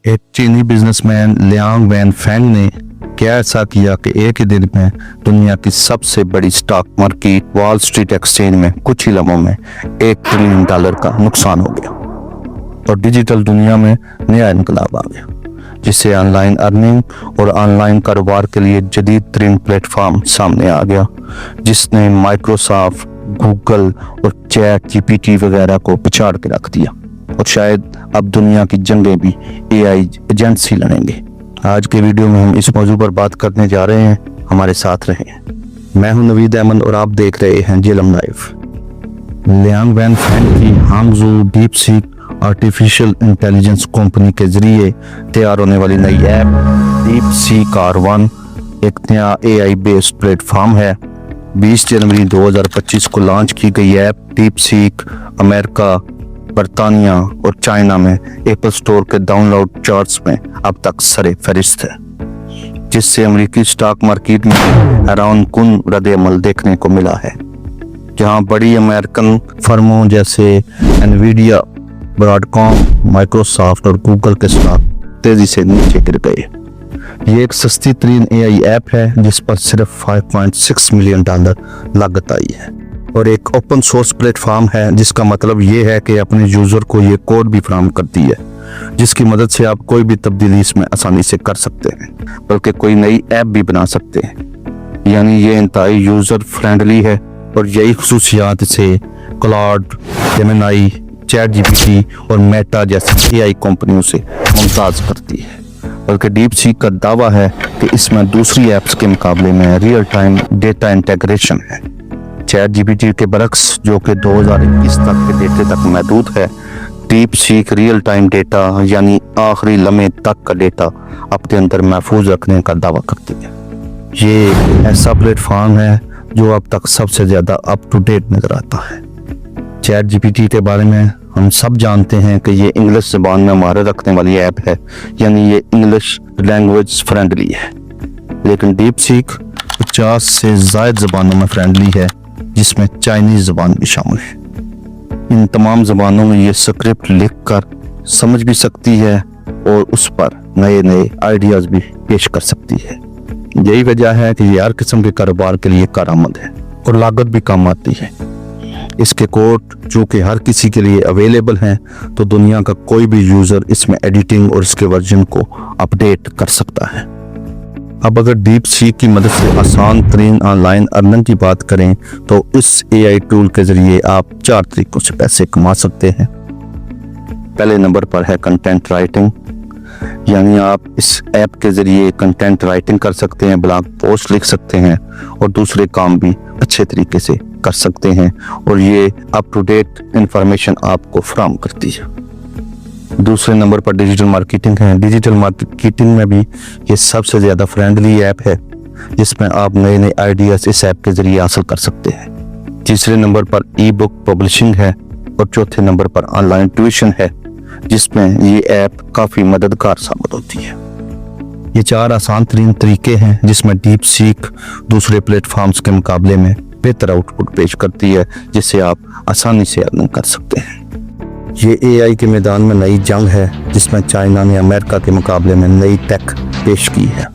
एक चीनी businessman Liang वैनफेंग ने क्या ऐसा किया कि एक ही दिन में दुनिया की सबसे बड़ी stock market wall street exchange में कुछ ही लम्हों में $1 ट्रिलियन का नुकसान हो गया और डिजिटल दुनिया में नया इनकलाब आ गया, जिससे ऑनलाइन अर्निंग और ऑनलाइन कारोबार के लिए जदीद तरीन प्लेटफॉर्म सामने आ गया, जिसने माइक्रोसॉफ्ट, गूगल और चैट जीपीटी वगैरह को पछाड़ के रख दिया और शायद अब दुनिया की जंगें भी एआई एजेंट्स ही लड़ेंगे। आज के वीडियो में हम इस मौजू पर बात करने जा रहे हैं, हमारे साथ रहें। मैं हूं नवीद अहमद और आप देख रहे हैं जेलम लाइव। लियांग वैनफेंग की Hangzhou deep seek artificial intelligence company के जरिए तैयार होने वाली नई ऐप डीप सीक R1 एक नया एआई बेस्ड प्लेटफॉर्म है। 20 जनवरी 2025 को लॉन्च की गई ऐप डीप सीक अमेरिका, बर्तानिया और चाइना में एप्पल स्टोर के डाउनलोड चार्ट्स में अब तक सरे फहरिस्त है, जिससे अमेरिकी स्टॉक मार्केट में हैरान कुन रद्द-ए-अमल देखने को मिला है, जहां बड़ी अमेरिकन फर्मों जैसे एनवीडिया, ब्रॉडकॉम, माइक्रोसॉफ्ट और गूगल के स्टॉक तेजी से नीचे गिर गए। ये एक सस्ती तरीन एआई ऐप है जिस पर सिर्फ $5.6 मिलियन लागत आई है और एक ओपन सोर्स प्लेटफॉर्म है, जिसका मतलब ये है कि अपने यूजर को ये कोड भी फराहम करती है, जिसकी मदद से आप कोई भी तब्दीली इसमें आसानी से कर सकते हैं, बल्कि कोई नई ऐप भी बना सकते हैं। यानी ये इंतहाई यूजर फ्रेंडली है और यही खुसूसियात इसे क्लाउड, जेमिनी, चैट जीपीटी और मेटा जैसी एआई कंपनियों से मुमताज करती है। बल्कि डीप सीक का दावा है कि इसमें दूसरी ऐप्स के मुकाबले में रियल टाइम डेटा इंटीग्रेशन है। चैट जीपीटी के बरक्स, जो कि 2021 तक के डेटे तक महदूद है, deep seek real time data यानी आखिरी लम्हे तक का डेटा अपने अंदर महफूज रखने का दावा करती है। ये ऐसा प्लेटफॉर्म है जो अब तक सबसे ज़्यादा अप टू डेट नजर आता है। चैट जीपीटी के बारे में हम सब जानते हैं कि ये इंग्लिश ज़बान में महारत रखने वाली ऐप है, यानी ये इंग्लिश लैंग्वेज फ्रेंडली है। लेकिन डीप सीक 50 से ज़ायद ज़बानों में फ्रेंडली है, जिसमें चाइनीज़ ज़बान भी शामिल है। इन तमाम ज़बानों में ये स्क्रिप्ट लिखकर समझ भी सकती है और उस पर नए नए आइडियाज़ भी पेश कर सकती है। यही वजह है कि ये हर किस्म के कारोबार के लिए कारआमद है और लागत भी कम आती है। इसके कोड जो कि हर किसी के लिए अवेलेबल हैं, तो दुनिया का कोई भी यूज़र इसमें एडिटिंग और इसके वर्जन को अपडेट कर सकता है। अब अगर डीप सीक की मदद से आसान तरीन ऑनलाइन अर्निंग की बात करें, तो इस एआई टूल के जरिए आप 4 तरीकों से पैसे कमा सकते हैं। पहले नंबर पर है कंटेंट राइटिंग, यानी आप इस ऐप के जरिए कंटेंट राइटिंग कर सकते हैं, ब्लॉग पोस्ट लिख सकते हैं और दूसरे काम भी अच्छे तरीके से कर सकते हैं और ये अप टू डेट इंफॉर्मेशन आपको फराहम करती है। दूसरे नंबर पर डिजिटल मार्केटिंग है। डिजिटल मार्केटिंग में भी ये सबसे ज़्यादा फ्रेंडली ऐप है, जिसमें आप नए नए आइडियाज़ इस ऐप के जरिए हासिल कर सकते हैं। तीसरे नंबर पर ई बुक पब्लिशिंग है और चौथे नंबर पर ऑनलाइन ट्यूशन है, जिसमें ये ऐप काफ़ी मददगार साबित होती है। ये 4 आसान तरीन तरीके हैं जिसमें डीप सीक दूसरे प्लेटफॉर्म्स के मुकाबले में बेहतर आउटपुट पेश करती है, जिससे आप आसानी से अर्निंग कर सकते हैं। ये एआई के मैदान में नई जंग है, जिसमें चाइना ने अमेरिका के मुकाबले में नई टेक पेश की है।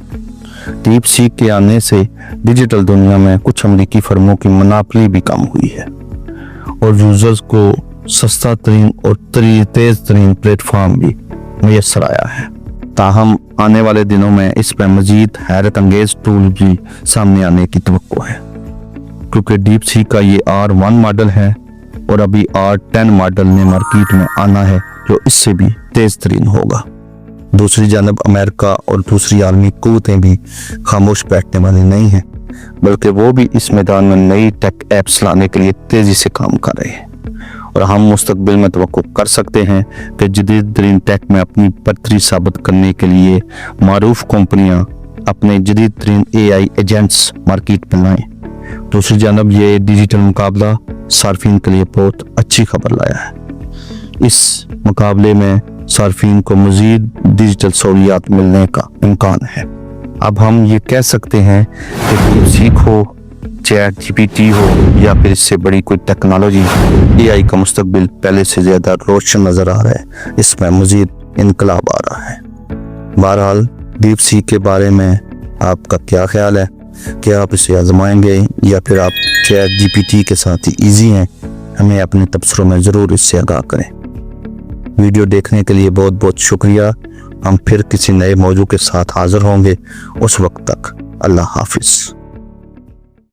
डीप सीक के आने से डिजिटल दुनिया में कुछ अमेरिकी फर्मों की मोनोपोली भी कम हुई है और यूजर्स को सस्ता तरीन और तेज तरीन प्लेटफॉर्म भी मैसर आया है। ताहम आने वाले दिनों में इस पर मजीद हैरत अंगेज टूल भी सामने आने की तवक्को है, क्योंकि डीप सीक का ये R1 मॉडल है और अभी R10 मॉडल ने मार्केट में आना है, जो इससे भी तेज तरीन होगा। दूसरी जानब अमेरिका और दूसरी आलमी कुव्वतें भी खामोश बैठने वाली नहीं हैं, बल्कि वो भी इस मैदान में नई टेक ऐप्स लाने के लिए तेजी से काम कर रहे हैं और हम मुस्तकबिल में तवक्को कर सकते हैं कि जदीद तरीन टेक में अपनी बर्तरी साबित करने के लिए मारूफ कंपनियां अपने जदीद तरीन एआई एजेंट्स मार्केट में लाएं। दूसरी जानब ये डिजिटल मुकाबला सार्फिन के लिए बहुत अच्छी खबर लाया है। इस मुकाबले में सार्फिन को मजीद डिजिटल सहूलियात मिलने का इम्कान है। अब हम ये कह सकते हैं कि डीप सीक हो, चैट जीपीटी हो या फिर इससे बड़ी कोई टेक्नोलॉजी, एआई का मुस्तकबिल पहले से ज़्यादा रोशन नज़र आ रहा है। इसमें मजीद इनकलाब आ रहा है। بہرحال ڈیپ سی کے بارے میں آپ کا کیا خیال ہے؟ کیا آپ اسے آزمائیں گے یا پھر آپ چیٹ جی پی ٹی کے ساتھ ہی ایزی ہیں؟ ہمیں اپنے تبصروں میں ضرور اس سے آگاہ کریں۔ ویڈیو دیکھنے کے لیے بہت بہت شکریہ۔ ہم پھر کسی نئے موضوع کے ساتھ حاضر ہوں گے۔ اس وقت تک اللہ حافظ۔